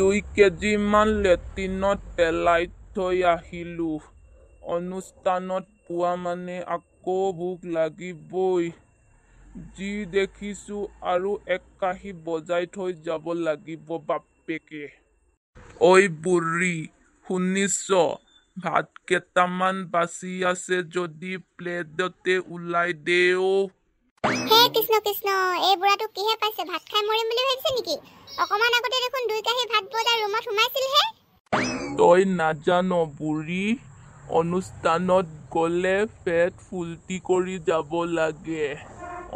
2 কেজিমান লেট্ৰিনত পেলাই থৈ আহিলোঁ। অনুষ্ঠানত পোৱা মানে আকৌ ভোক লাগিবই। যি দেখিছোঁ আৰু এক কাঁহী বজাই থৈ যাব লাগিব বাপেকে। ঐ বুঢ়ী, শুনিছ? ভাত কেইটামান বাচি আছে যদি প্লেটতে ওলাই দে অ। হে কৃষ্ণ কৃষ্ণ, এই বুঢ়াটো কিহে পাইছে? ভাত খাই মৰিম বুলি ভাবিছে নেকি? অকমান আগতে দেখোন 2 কাঁহী ভাত বজাই ৰুমত সোমাইছিলহে। তই নাজান বুঢ়ী, অনুষ্ঠানত গ'লে পেট ফুৰ্তি কৰি যাব লাগে।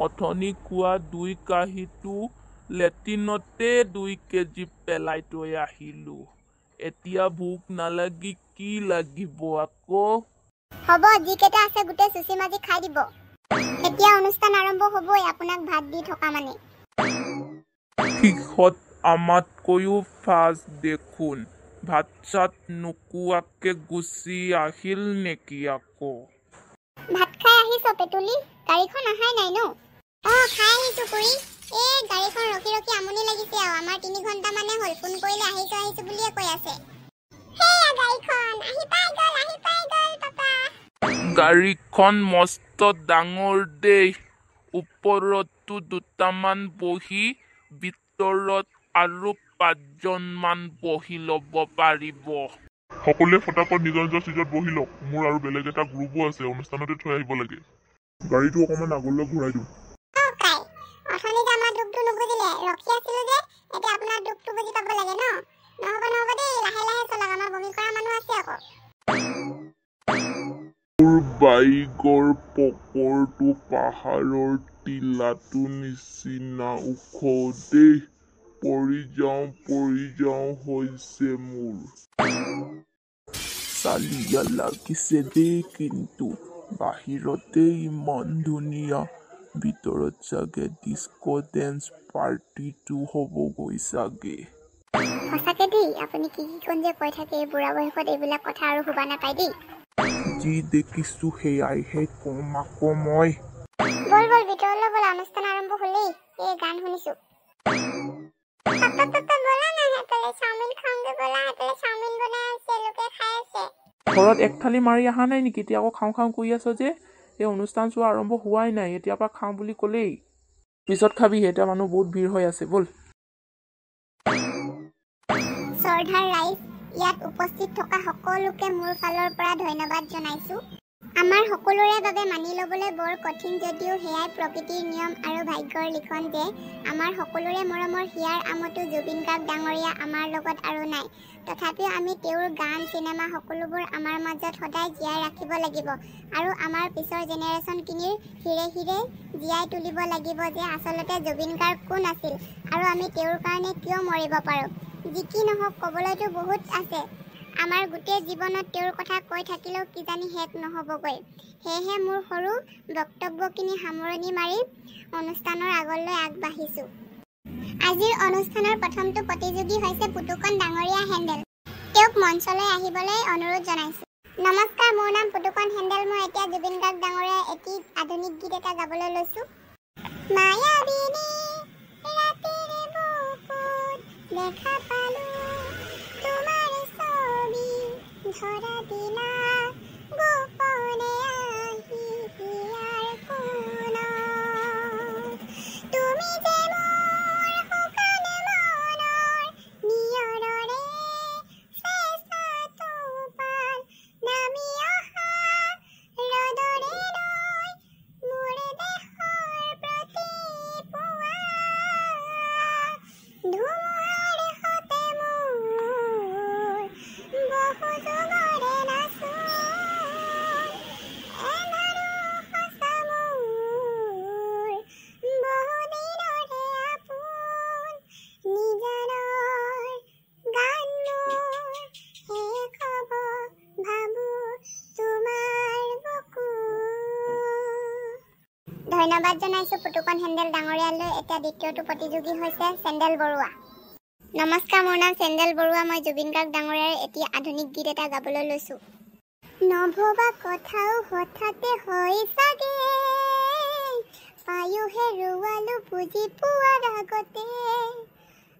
অথনি খোৱা 2 কাঁহীটো লেট্ৰিনতে 2 কেজি পেলাই থৈ আহিলোঁ। এতিয়া ভোক নালাগি কি লাগিব আকৌ? হ'ব, যিকেইটা আছে গোটেই চুচি মাজি খাই দিব। এতিয়া অনুষ্ঠান আৰম্ভ হ'বই, আপোনাক ভাত দি থকা মানে। সিহঁত আমাতকৈও ফাষ্ট দেখোন। ভাত চাত নোখোৱাকে গুচি আহিল নেকি আকৌ? ভাত খাই আহিছ পেটুলি? গাড়ীখন আহাই নাই ন? খাই আহিছোঁ খুৰী। এই গাড়ীখন ৰখি ৰখি আমনি লাগিছে আৰু। আমাৰ 3 ঘণ্টা মানে হ'ল, ফোন কৰিলে আহিছোঁ বুলিয়ে কৈ আছে। হেয়া গাড়ীখন আহি পাই গ'ল পাপা। গাড়ীখন মস্ত ডাঙৰ দেই। ওপৰতো 2টামান বহি, ভিতৰত আৰু 5জনমান বহি ল'ব পাৰিব। সকলোৱে ফটাফট নিজৰ নিজৰ চিটত বহি লওক। মোৰ আৰু বেলেগ এটা গ্ৰুপো আছে, অনুষ্ঠানতে থৈ আহিব লাগে। গাড়ীটো অকণমান আগলৈ ঘূৰাই দিওঁ। অথনিতে আমাৰ দুখটো নুবুজিলে, ৰখি আছিলো যে। এতিয়া আপোনাৰ দুখটো বুজি পাব লাগে ন? নহ'ব দেই, লাহে লাহে চলাওক, আমাৰ বমি কৰা মানুহ আছে আকৌ। মোৰ বাইকৰ পকৰটো পাহাৰৰ টিলাটো নিচিনা ওখ দেই। পৰি যাওঁ হৈছে মোৰ। চালিয়া লাগিছে দেই, কিন্তু বাহিৰতে ইমান ধুনীয়া, ভিতৰত চাগে ডিস্কো ডেন্স পাৰ্টিটো হ'বগৈ চাগে। সঁচাকে দেই, আপুনি কি যে কৈ থাকে, এই বুঢ়া বয়সত এইবিলাক কথা আৰু শুবা নাপায় দেই। যি দেখিছো সেয়াইহে কম আকৌ মই। বল ভিতৰলৈ ব'লা, অনুষ্ঠান আৰম্ভ হ'লেই। এই গান শুনিছো। ব'লা না, হেতলে চাওমিন খাওঁগে ব'লা। হেতলে চাওমিন বনাই আছে, লোকে খাই আছে। ঘৰত এক থালি মাৰি অহা নাই নেকি? এতিয়া আকৌ খাওঁ কৰি আছ যে। এই অনুষ্ঠান চোৱা আৰম্ভ হোৱাই নাই, এতিয়াৰ পৰা খাওঁ বুলি ক'লেই। পিছত খাবি, এতিয়া মানুহ বহুত ভিৰ হৈ আছে, ব'ল। শ্ৰদ্ধাৰ ৰাইজ, ইয়াত উপস্থিত থকা সকলোকে মোৰ ফালৰ পৰা ধন্যবাদ জনাইছো। আমাৰ সকলোৰে বাবে মানি ল'বলৈ বৰ কঠিন যদিও সেয়াই প্ৰকৃতিৰ নিয়ম আৰু ভাগ্যৰ লিখন যে আমাৰ সকলোৰে মৰমৰ হিয়াৰ আমঠু জুবিন গাৰ্গ ডাঙৰীয়া আমাৰ লগত আৰু নাই। তথাপিও আমি তেওঁৰ গান, চিনেমা সকলোবোৰ আমাৰ মাজত সদায় জীয়াই ৰাখিব লাগিব আৰু আমাৰ পিছৰ জেনেৰেশ্যনখিনিৰ হিৰে জীয়াই তুলিব লাগিব যে আচলতে জুবিন গাৰ্গ কোন আছিল আৰু আমি তেওঁৰ কাৰণে কিয় মৰিব পাৰোঁ। যি কি নহওক, ক'বলৈতো বহুত আছে। আমাৰ গোটেই জীৱনত তেওঁৰ কথা কৈ থাকিলেও কিজানি শেষ নহ'বগৈ। সেয়েহে মোৰ সৰু বক্তব্যখিনি সামৰণি মাৰি অনুষ্ঠানৰ আগলৈ আগবাঢ়িছোঁ। আজিৰ অনুষ্ঠানৰ প্ৰথমটো প্ৰতিযোগী হৈছে পুতুকণ ডাঙৰীয়া হেণ্ডেল। তেওঁক মঞ্চলৈ আহিবলৈ অনুৰোধ জনাইছোঁ। নমস্কাৰ, মোৰ নাম পুতুকণ হেণ্ডেল। মই এতিয়া জুবিন গাৰ্গ ডাঙৰীয়াৰ এটি আধুনিক গীত এটা গাবলৈ লৈছোঁ। মায়াবিনী ৰাতিৰে বুকুত দেখা পালো তোমাৰ ছবি, ধৰা দিলা গোপনে আহি হিয়াৰ কোণত। তুমি যে মোৰ শুকান মনৰ নিয়ৰৰে চেঁচা টোপাল, নামি অহা ৰ'দৰে লৈ মোৰ দেহৰ প্ৰতি পুৱা, ধুমুহাৰ সতে মোৰ বহু যুগৰে নাচোন, এনাৰো সঁচা মোৰ বহুদিনৰে আপোন, নিজানৰ গান মোৰ শেষ হ'ব ভাবো তোমাৰ বুকুত। ধন্যবাদ জনাইছোঁ পুতুকণ হেণ্ডেল ডাঙৰীয়ালৈ। এতিয়া দ্বিতীয়টো প্ৰতিযোগী হৈছে চেণ্ডেল বৰুৱা। নমস্কাৰ, মোৰ নাম চেণ্ডেল বৰুৱা। মই জুবিন গাৰ্গ ডাঙৰীয়াৰ এটি আধুনিক গীত এটা গাবলৈ লৈছোঁ। নভবা কথাও হঠাতে হয় চাগে, পায়ো হেৰুৱালো বুজি পোৱাৰ আগতে,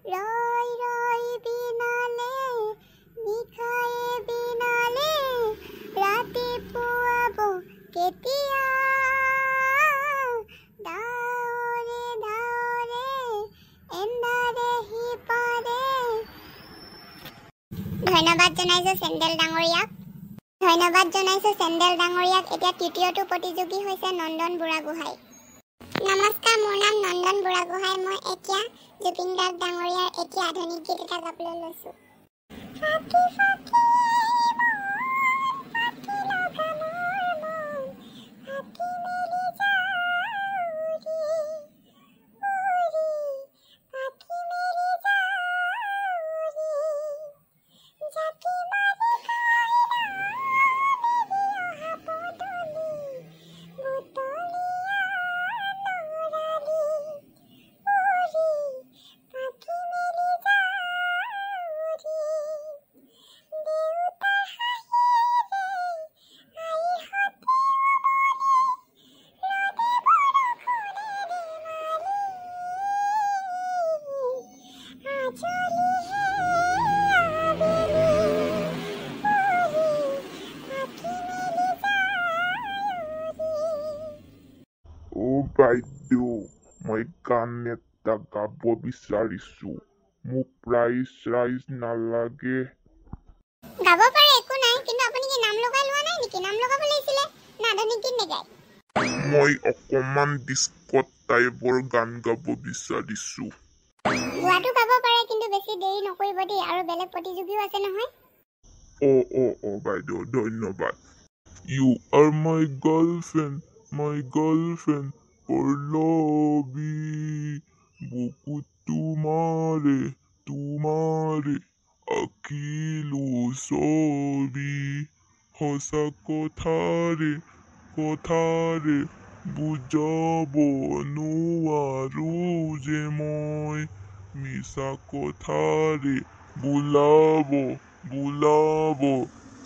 ৰৈ বিনাই ধন্যবাদ জনাইছো চেণ্ডেল ডাঙৰীয়াক। ধন্যবাদ জনাইছো চেণ্ডেল ডাঙৰীয়াক। এতিয়া তৃতীয়টো প্ৰতিযোগী হৈছে নন্দন বুঢ়াগোহাঁই। নমস্কাৰ, মোৰ নাম নন্দন বুঢ়াগোহাঁই। মই এতিয়া জুবিন গাৰ্গ ডাঙৰীয়াৰ এটি আধুনিক গীত এটা গাবলৈ লৈছো। বাইদেউ, মই গান এটা গাব বিচাৰিছো। মোক প্ৰাইজ নালাগে। গাব পাৰে, একো নাই, কিন্তু আপুনি কি নাম লগাই লোৱা নাই নেকি? নাম লগাব লাগিছিলে। না আধুনিক গীত নেগায়? মই অকমান ডিস্কট টাইপৰ গান গাব বিচাৰিছো। গোৱাটো গাব পাৰে, কিন্তু বেছি দেৰি নকৰিব দেই, আৰু বেলেগ প্ৰতিযোগীও আছে নহয়। বাইদেউ, ধন্যবাদ। You are my girlfriend, Pallavi. বুকুত তোমাৰে আঁকিলো ছবি। সঁচা কথাৰে বুজাব নোৱাৰো যে মই। মিছা কথাৰে বোলাব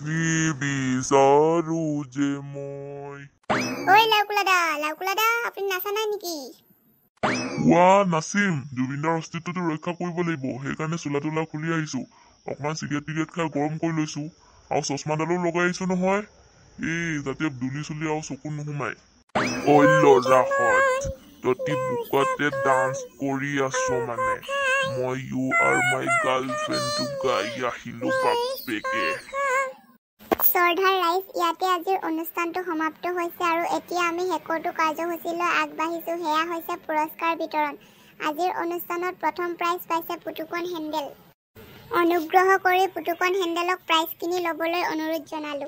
নিবিচাৰো যে মই। ঐ লাউকুলাদা, আপুনি নাচা নাই নেকি? নাচিম। জুবিনদাৰ অস্তিত্বটো ৰক্ষা কৰিব লাগিব, সেইকাৰণে চোলা তোলা খুলি আহিছো। অকমান চিগাৰেট খাই গৰম কৰি লৈছো, আৰু চশমাডালো লগাই আহিছো নহয়, যাতে দুলি চুলি আৰু চকু নোসোমাই। ঐ ল'ৰাহঁত, তহঁতি বুকতে ডান্স কৰি আছো মানে। মই ইউ আৰ মাই গাৰ্লফ্ৰেণ্ডটো গাই আহিলো বাপেকে। শ্ৰদ্ধাৰ ৰাইজ, ইয়াতে আজিৰ অনুষ্ঠানটো সমাপ্ত হৈছে, আৰু এতিয়া আমি শেষৰটো কাৰ্যসূচীলৈ আগবাঢ়িছো। সেয়া হৈছে পুৰস্কাৰ বিতৰণ। আজিৰ অনুষ্ঠানত প্ৰথম প্ৰাইজ পাইছে পুতুকণ হেণ্ডেল। অনুগ্ৰহ কৰি পুতুকণ হেণ্ডেলক প্ৰাইজখিনি ল'বলৈ অনুৰোধ জনালো।